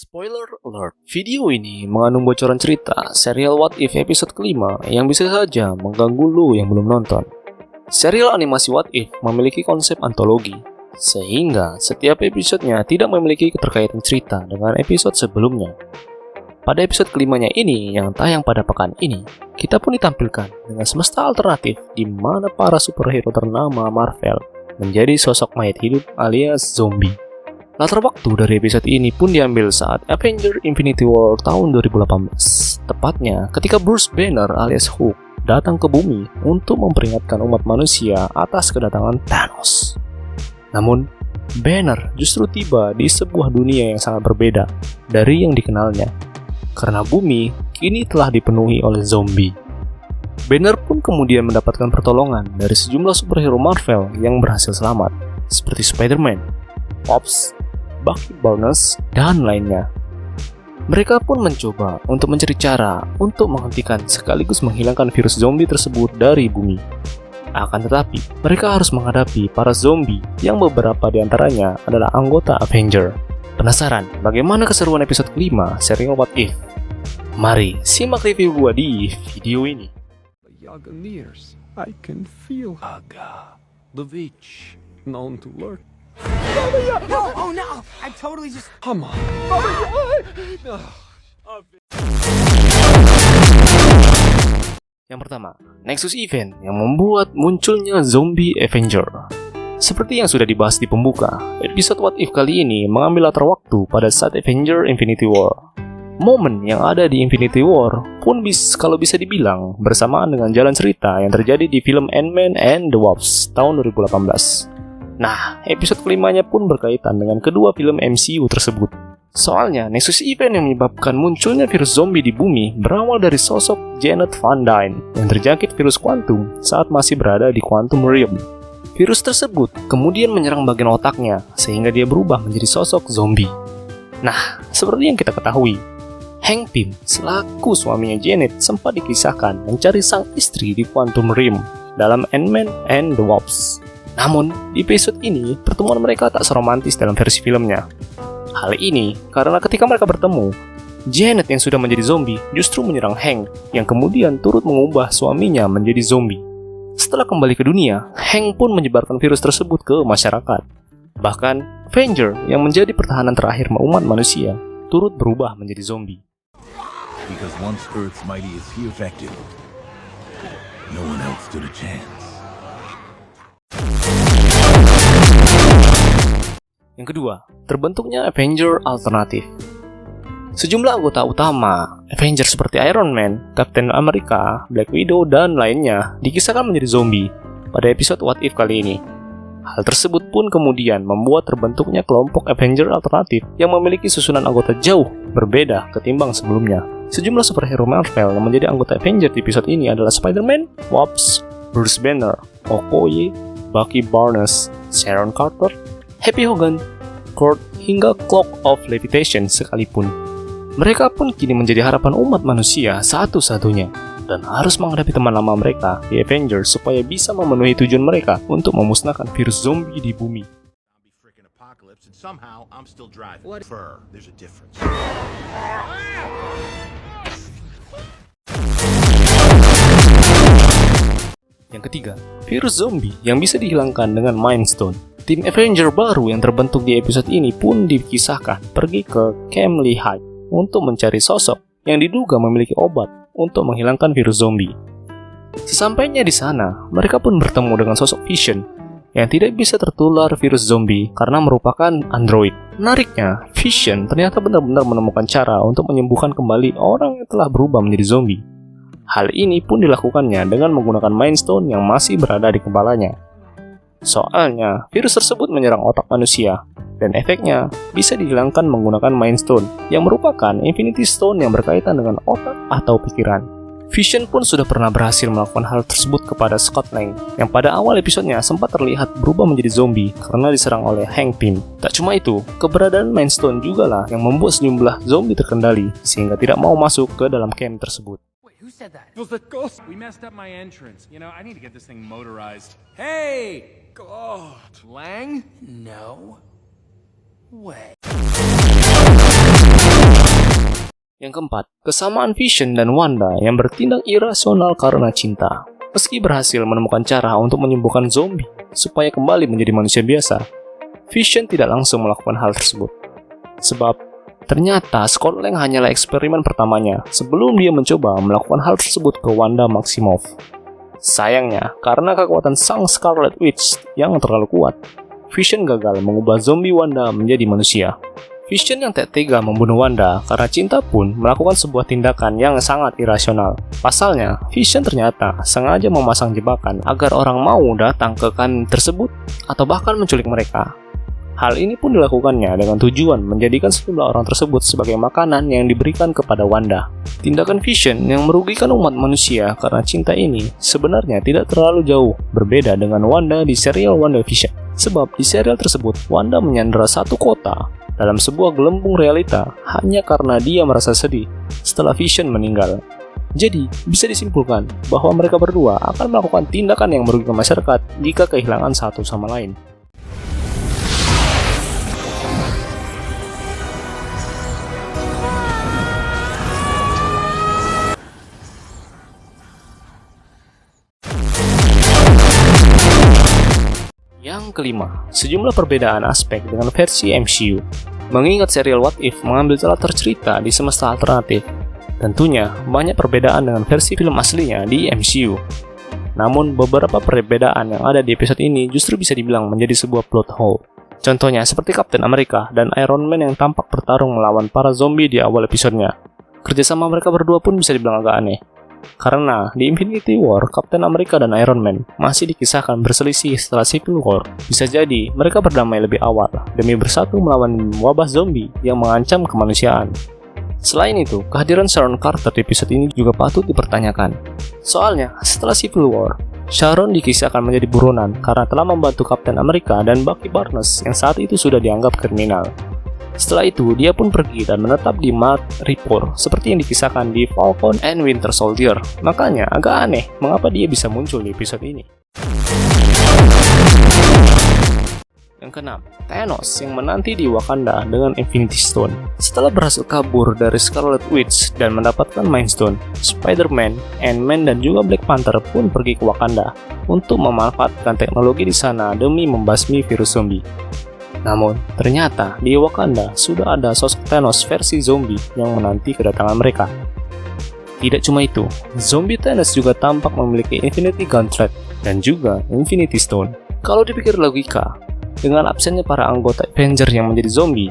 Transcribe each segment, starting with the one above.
Spoiler alert, video ini mengandung bocoran cerita serial What If episode kelima yang bisa saja mengganggu lu yang belum nonton. Serial animasi What If memiliki konsep antologi, sehingga setiap episodenya tidak memiliki keterkaitan cerita dengan episode sebelumnya. Pada episode kelimanya ini yang tayang pada pekan ini, kita pun ditampilkan dengan semesta alternatif di mana para superhero ternama Marvel menjadi sosok mayat hidup alias zombie. Latar waktu dari episode ini pun diambil saat Avengers Infinity War tahun 2018. Tepatnya ketika Bruce Banner alias Hulk datang ke bumi untuk memperingatkan umat manusia atas kedatangan Thanos. Namun, Banner justru tiba di sebuah dunia yang sangat berbeda dari yang dikenalnya. Karena bumi kini telah dipenuhi oleh zombie. Banner pun kemudian mendapatkan pertolongan dari sejumlah superhero Marvel yang berhasil selamat, seperti Spider-Man, Pops, Bucky Barnes, dan lainnya. Mereka pun mencoba untuk mencari cara untuk menghentikan sekaligus menghilangkan virus zombie tersebut dari bumi. Akan tetapi, mereka harus menghadapi para zombie yang beberapa di antaranya adalah anggota Avenger. Penasaran bagaimana keseruan episode kelima serial What If? Mari simak review gua di video ini. I can feel Aga, the witch, known to lurk. No, oh no! I totally just... Come on. Yang pertama, Nexus Event yang membuat munculnya zombie Avenger. Seperti yang sudah dibahas di pembuka, episode What If kali ini mengambil latar waktu pada saat Avengers Infinity War. Momen yang ada di Infinity War pun kalau bisa dibilang bersamaan dengan jalan cerita yang terjadi di film Ant-Man and the Wasp tahun 2018. Nah, episode kelimanya pun berkaitan dengan kedua film MCU tersebut. Soalnya, Nexus Event yang menyebabkan munculnya virus zombie di bumi berawal dari sosok Janet Van Dyne yang terjangkit virus kuantum saat masih berada di Quantum Realm. Virus tersebut kemudian menyerang bagian otaknya sehingga dia berubah menjadi sosok zombie. Nah, seperti yang kita ketahui, Hank Pym selaku suaminya Janet sempat dikisahkan mencari sang istri di Quantum Realm dalam Ant-Man and the Wasp. Namun, di episode ini, pertemuan mereka tak seromantis dalam versi filmnya. Hal ini karena ketika mereka bertemu, Janet yang sudah menjadi zombie justru menyerang Hank yang kemudian turut mengubah suaminya menjadi zombie. Setelah kembali ke dunia, Hank pun menyebarkan virus tersebut ke masyarakat. Bahkan, Avenger yang menjadi pertahanan terakhir umat manusia turut berubah menjadi zombie. Because once Earth's mightiest he affected, no one else stood a chance. Yang kedua, terbentuknya Avenger alternatif. Sejumlah anggota utama Avenger seperti Iron Man, Captain America, Black Widow, dan lainnya dikisahkan menjadi zombie pada episode What If kali ini. Hal tersebut pun kemudian membuat terbentuknya kelompok Avenger alternatif yang memiliki susunan anggota jauh berbeda ketimbang sebelumnya. Sejumlah superhero Marvel yang menjadi anggota Avenger di episode ini adalah Spider-Man, Wasp, Bruce Banner, Okoye, Bucky Barnes, Sharon Carter, Happy Hogan, Kurt, hingga Cloak of Levitation sekalipun. Mereka pun kini menjadi harapan umat manusia satu-satunya dan harus menghadapi teman lama mereka di Avengers supaya bisa memenuhi tujuan mereka untuk memusnahkan virus zombie di bumi. Yang ketiga, virus zombie yang bisa dihilangkan dengan Mind Stone. Tim Avenger baru yang terbentuk di episode ini pun dikisahkan pergi ke Camp Lehigh untuk mencari sosok yang diduga memiliki obat untuk menghilangkan virus zombie. Sesampainya di sana, mereka pun bertemu dengan sosok Vision yang tidak bisa tertular virus zombie karena merupakan android. Menariknya, Vision ternyata benar-benar menemukan cara untuk menyembuhkan kembali orang yang telah berubah menjadi zombie. Hal ini pun dilakukannya dengan menggunakan Mind Stone yang masih berada di kepalanya. Soalnya, virus tersebut menyerang otak manusia, dan efeknya bisa dihilangkan menggunakan Mind Stone, yang merupakan Infinity Stone yang berkaitan dengan otak atau pikiran. Vision pun sudah pernah berhasil melakukan hal tersebut kepada Scott Lang, yang pada awal episodenya sempat terlihat berubah menjadi zombie karena diserang oleh Hank Pym. Tak cuma itu, keberadaan Mind Stone juga lah yang membuat sejumlah zombie terkendali, sehingga tidak mau masuk ke dalam camp tersebut. Who said that? Was that ghost? We messed up my entrance. You know, I need to get this thing motorized. Hey! God. Lang? No way. Yang keempat, kesamaan Vision dan Wanda yang bertindak irasional karena cinta. Meski berhasil menemukan cara untuk menyembuhkan zombie supaya kembali menjadi manusia biasa, Vision tidak langsung melakukan hal tersebut. Sebab, ternyata Scott Lang hanyalah eksperimen pertamanya sebelum dia mencoba melakukan hal tersebut ke Wanda Maximoff. Sayangnya, karena kekuatan sang Scarlet Witch yang terlalu kuat, Vision gagal mengubah zombie Wanda menjadi manusia. Vision yang tak tega membunuh Wanda karena cinta pun melakukan sebuah tindakan yang sangat irasional. Pasalnya, Vision ternyata sengaja memasang jebakan agar orang mau datang ke kanan tersebut atau bahkan menculik mereka. Hal ini pun dilakukannya dengan tujuan menjadikan sejumlah orang tersebut sebagai makanan yang diberikan kepada Wanda. Tindakan Vision yang merugikan umat manusia karena cinta ini sebenarnya tidak terlalu jauh berbeda dengan Wanda di serial WandaVision. Sebab di serial tersebut, Wanda menyandera satu kota dalam sebuah gelembung realita hanya karena dia merasa sedih setelah Vision meninggal. Jadi, bisa disimpulkan bahwa mereka berdua akan melakukan tindakan yang merugikan masyarakat jika kehilangan satu sama lain. Yang kelima, sejumlah perbedaan aspek dengan versi MCU. Mengingat serial What If mengambil latar cerita di semesta alternatif, tentunya banyak perbedaan dengan versi film aslinya di MCU. Namun, beberapa perbedaan yang ada di episode ini justru bisa dibilang menjadi sebuah plot hole. Contohnya seperti Captain America dan Iron Man yang tampak bertarung melawan para zombie di awal episodenya. Kerjasama mereka berdua pun bisa dibilang agak aneh. Karena di Infinity War, Captain America dan Iron Man masih dikisahkan berselisih setelah Civil War. Bisa jadi mereka berdamai lebih awal demi bersatu melawan wabah zombie yang mengancam kemanusiaan. Selain itu, kehadiran Sharon Carter di episode ini juga patut dipertanyakan. Soalnya, setelah Civil War, Sharon dikisahkan menjadi buronan karena telah membantu Captain America dan Bucky Barnes yang saat itu sudah dianggap kriminal. Setelah itu, dia pun pergi dan menetap di Madripoor seperti yang dikisahkan di Falcon and Winter Soldier. Makanya agak aneh mengapa dia bisa muncul di episode ini. Yang keenam, Thanos yang menanti di Wakanda dengan Infinity Stone. Setelah berhasil kabur dari Scarlet Witch dan mendapatkan Mind Stone, Spider-Man, Ant-Man dan juga Black Panther pun pergi ke Wakanda untuk memanfaatkan teknologi di sana demi membasmi virus zombie. Namun, ternyata di Wakanda sudah ada sosok Thanos versi zombie yang menanti kedatangan mereka. Tidak cuma itu, zombie Thanos juga tampak memiliki Infinity Gauntlet dan juga Infinity Stone. Kalau dipikir logika, dengan absennya para anggota Avengers yang menjadi zombie,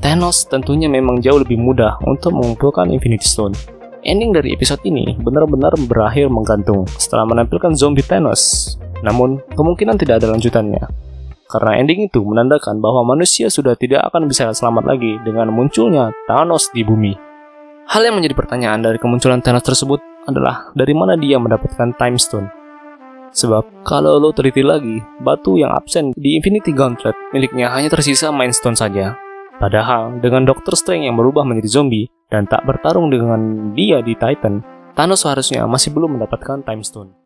Thanos tentunya memang jauh lebih mudah untuk mengumpulkan Infinity Stone. Ending dari episode ini benar-benar berakhir menggantung setelah menampilkan zombie Thanos. Namun, kemungkinan tidak ada lanjutannya. Karena ending itu menandakan bahwa manusia sudah tidak akan bisa selamat lagi dengan munculnya Thanos di bumi. Hal yang menjadi pertanyaan dari kemunculan Thanos tersebut adalah dari mana dia mendapatkan Time Stone. Sebab kalau lo teliti lagi, batu yang absen di Infinity Gauntlet miliknya hanya tersisa Mind Stone saja. Padahal dengan Doctor Strange yang berubah menjadi zombie dan tak bertarung dengan dia di Titan, Thanos seharusnya masih belum mendapatkan Time Stone.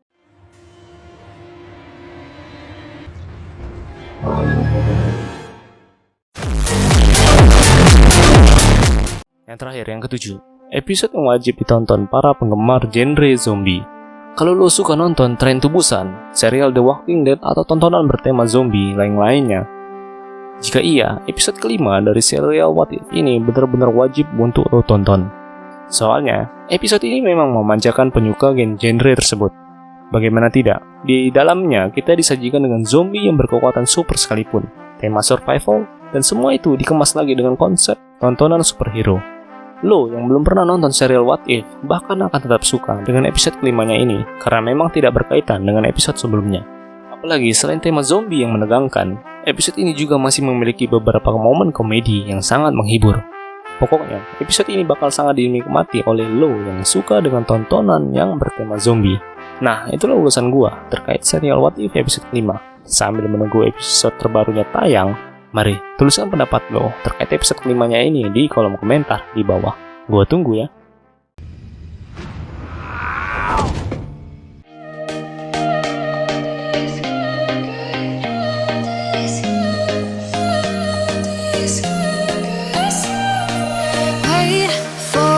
Yang terakhir, yang ketujuh, episode yang wajib ditonton para penggemar genre zombie. Kalau lo suka nonton Train to Busan, serial The Walking Dead atau tontonan bertema zombie lain-lainnya, jika iya, episode kelima dari serial What If ini benar-benar wajib untuk lo tonton. Soalnya, episode ini memang memanjakan penyuka genre tersebut. Bagaimana tidak, di dalamnya kita disajikan dengan zombie yang berkekuatan super sekalipun, tema survival, dan semua itu dikemas lagi dengan konsep tontonan superhero. Lo yang belum pernah nonton serial What If bahkan akan tetap suka dengan episode kelimanya ini karena memang tidak berkaitan dengan episode sebelumnya. Apalagi selain tema zombie yang menegangkan, episode ini juga masih memiliki beberapa momen komedi yang sangat menghibur. Pokoknya, episode ini bakal sangat dinikmati oleh lo yang suka dengan tontonan yang bertema zombie. Nah, itulah ulasan gua terkait serial What If episode 5. Sambil menunggu episode terbarunya tayang, mari tuliskan pendapat lo terkait episode kelimanya ini di kolom komentar di bawah. Gua tunggu ya.